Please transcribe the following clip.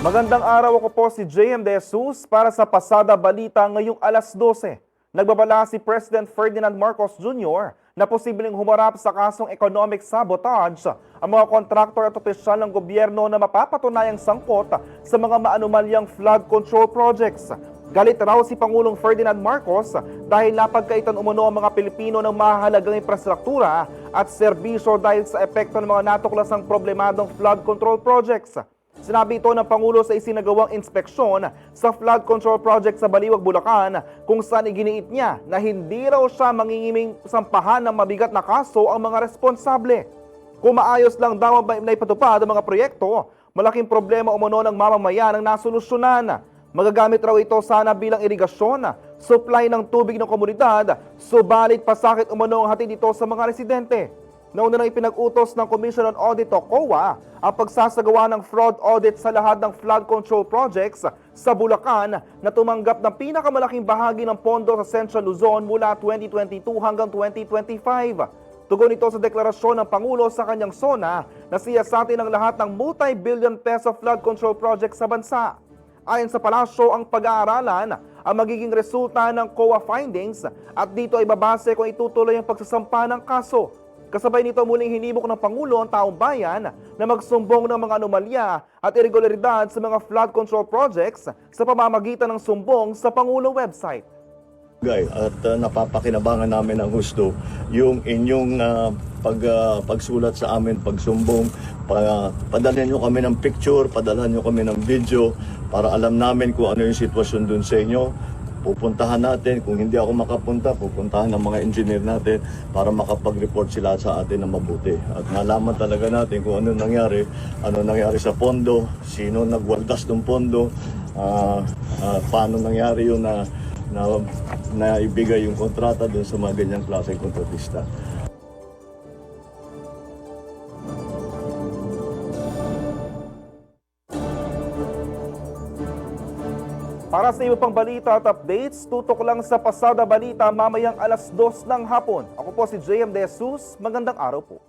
Magandang araw, ako po si JM De Jesus para sa Pasada Balita ngayong alas 12. Nagbabala si President Ferdinand Marcos Jr. na posibleng humarap sa kasong economic sabotage ang mga kontraktor at opisyal ng gobyerno na mapapatunayang sangkot sa mga maanumalyang flood control projects. Galit raw si Pangulong Ferdinand Marcos dahil napagkaitan umano ang mga Pilipino ng mahalagang infrastruktura at serbisyo dahil sa epekto ng mga natuklasang problemadong flood control projects. Sinabi ito ng Pangulo sa isinagawang inspeksyon sa flood control project sa Baliwag, Bulacan, kung saan iginiit niya na hindi raw siya mangingiming sampahan ng mabigat na kaso ang mga responsable. Kung maayos lang daw ang naipatupad ang mga proyekto, malaking problema umano ng mamamayan ang nasolusyonan. Magagamit raw ito sana bilang irigasyon, supply ng tubig ng komunidad, subalit pasakit umano ang hatid ito sa mga residente. Nauna nang ipinag-utos ng Commission on Audit o COA ang pagsasagawa ng fraud audit sa lahat ng flood control projects sa Bulacan na tumanggap ng pinakamalaking bahagi ng pondo sa Central Luzon mula 2022 hanggang 2025. Tugon ito sa deklarasyon ng Pangulo sa kanyang SONA na siyasatin ang lahat ng multi-billion peso flood control project sa bansa. Ayon sa palasyo, ang pag-aaralan ang magiging resulta ng COA findings at dito ay babase kung itutuloy ang pagsasampa ng kaso. Kasabay nito muling hinimok ng Pangulo ang taong bayan na magsumbong ng mga anomalya at irregularidad sa mga flood control projects sa pamamagitan ng sumbong sa Pangulo website. At napapakinabangan namin ng husto yung inyong pagsulat sa amin, pagsumbong. Padalhan nyo kami ng picture, padalhan nyo kami ng video para alam namin kung ano yung sitwasyon dun sa inyo. Pupuntahan natin, kung hindi ako makapunta, pupuntahan ng mga engineer natin para makapag-report sila sa atin na mabuti. At nalaman talaga natin kung ano nangyari sa pondo, sino nagwaldas ng pondo, paano nangyari yun na ibigay yung kontrata dun sa mga ganyang klaseng kontratista. Para sa iba pang balita at updates, tutok lang sa Pasada Balita mamayang alas 2 ng hapon. Ako po si JM De Jesus. Magandang araw po.